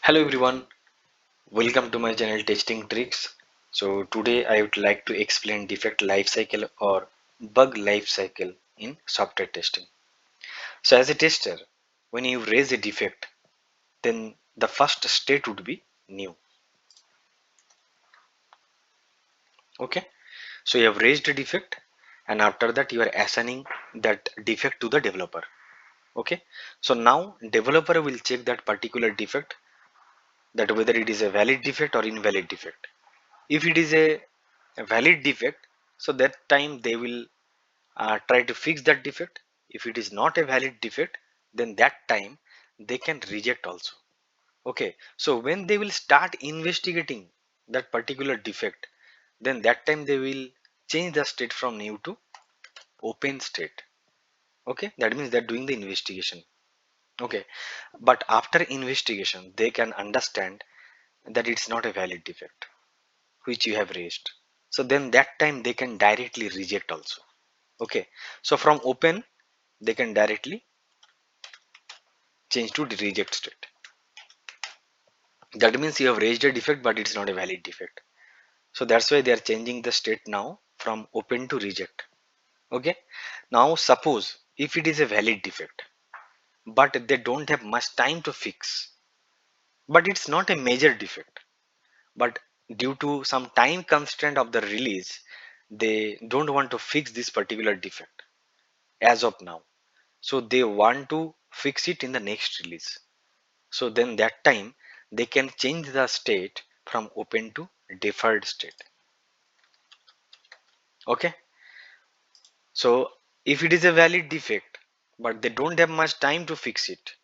Hello everyone, welcome to my channel Testing Tricks. So today I would like to explain defect lifecycle or bug lifecycle in software testing. So as a tester, when you raise a defect, then the first state would be new. Okay, so you have raised a defect and after that you are assigning that defect to the developer. Okay, so now developer will check that particular defect, that whether it is a valid defect or invalid defect. If it is a valid defect, so that time they will try to fix that defect. If it is not a valid defect, then that time they can reject also. Okay, so when they will start investigating that particular defect, then that time they will change the state from new to open state. Okay, that means they're doing the investigation. Okay, but after investigation they can understand that it's not a valid defect which you have raised, so then that time they can directly reject also. Okay, so from open they can directly change to the reject state. That means you have raised a defect but it's not a valid defect, so that's why they are changing the state now from open to reject. Okay, now suppose if it is a valid defect but they don't have much time to fix, but it's not a major defect, but due to some time constraint of the release they don't want to fix this particular defect as of now, so they want to fix it in the next release. So then that time they can change the state from open to deferred state. Okay, so if it is a valid defect but they don't have much time to fix it,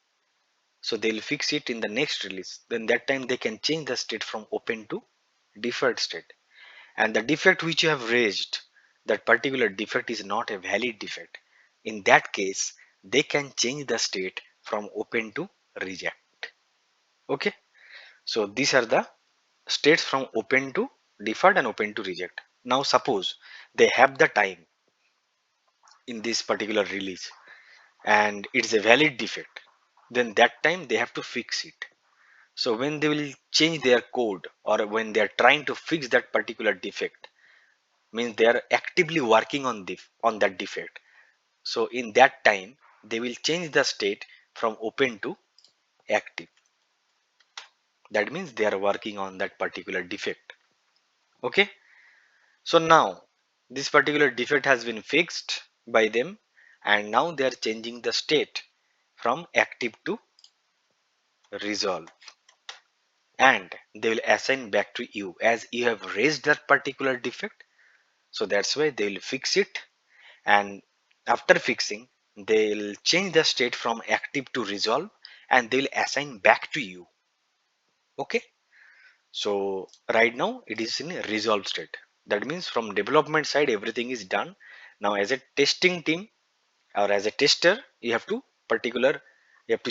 so they'll fix it in the next release, then that time they can change the state from open to deferred state. And the defect which you have raised, that particular defect is not a valid defect, in that case they can change the state from open to reject. Okay, so these are the states from open to deferred and open to reject. Now suppose they have the time in this particular release and it's a valid defect, then that time they have to fix it. So when they will change their code or when they are trying to fix that particular defect, means they are actively working on that defect. So in that time they will change the state from open to active. That means they are working on that particular defect. Okay, so now this particular defect has been fixed by them and now they are changing the state from active to resolve, and they will assign back to you as you have raised that particular defect. So that's why they will fix it, and after fixing they'll change the state from active to resolve and they'll assign back to you. Okay, so right now it is in a resolve state. That means from development side everything is done. Now as a testing team or as a tester you have to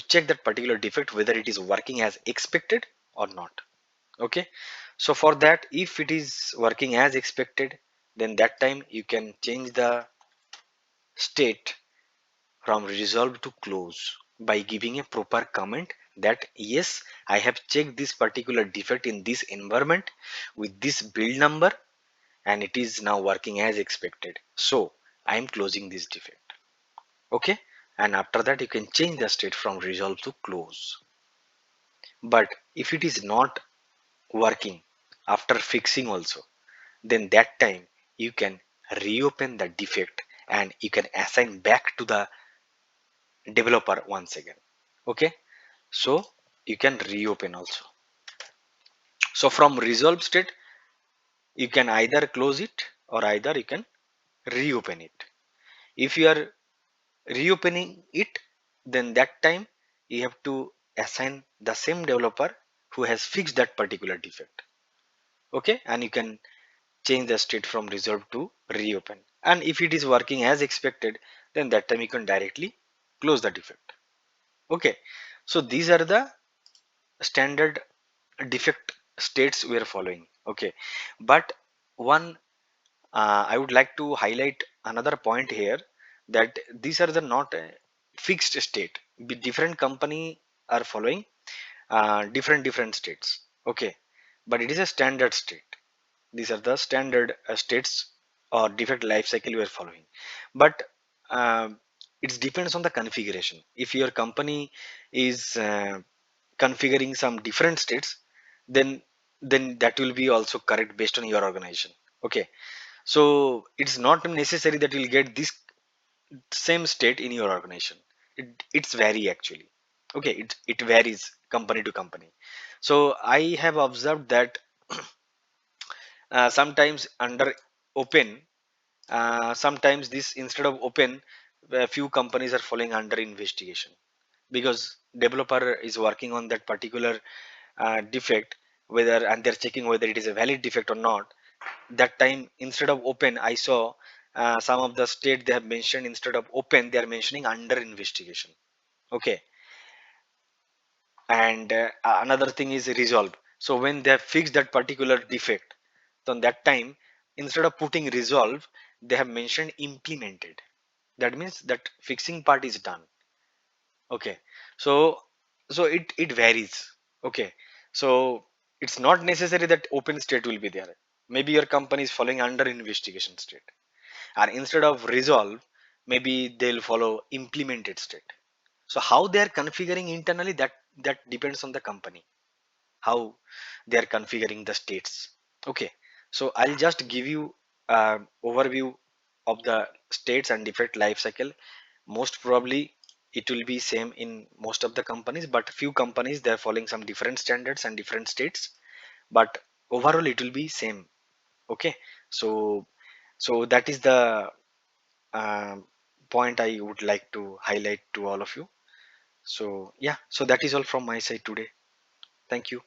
check that particular defect whether it is working as expected or not. Okay, so for that, if it is working as expected, then that time you can change the state from resolve to close by giving a proper comment that yes, I have checked this particular defect in this environment with this build number and it is now working as expected, so I am closing this defect. Okay, and after that you can change the state from resolve to close. But if it is not working after fixing also, then that time you can reopen the defect and you can assign back to the developer once again. Okay, so you can reopen also. So from resolve state you can either close it or either you can reopen it. If you are reopening it, then that time you have to assign the same developer who has fixed that particular defect. Okay, and you can change the state from resolve to reopen, and if it is working as expected, then that time you can directly close the defect. Okay, so these are the standard defect states we are following. Okay, but one I would like to highlight another point here, that these are the not a fixed state. Different company are following different states. Okay, but it is a standard state. These are the standard states or defect life cycle you are following. But it depends on the configuration. If your company is configuring some different states, then that will be also correct based on your organization. Okay, so it's not necessary that you'll get this same state in your organization. It's vary actually. Okay, it varies company to company. So I have observed that sometimes under open, sometimes this instead of open, a few companies are falling under investigation because developer is working on that particular defect, whether, and they're checking whether it is a valid defect or not. That time instead of open, I saw some of the state they have mentioned, instead of open they are mentioning under investigation. Okay, and another thing is resolve. So when they have fixed that particular defect, so that time instead of putting resolve, they have mentioned implemented. That means that fixing part is done. Okay, so it varies. Okay, so it's not necessary that open state will be there. Maybe your company is following under investigation state, and instead of resolve, maybe they'll follow implemented state. So how they are configuring internally, that depends on the company, how they are configuring the states. Okay, so I'll just give you overview of the states and defect life cycle. Most probably it will be same in most of the companies, but few companies they are following some different standards and different states, but overall it will be same. Okay, so that is the um, point I would like to highlight to all of you. So yeah, so that is all from my side today. Thank you.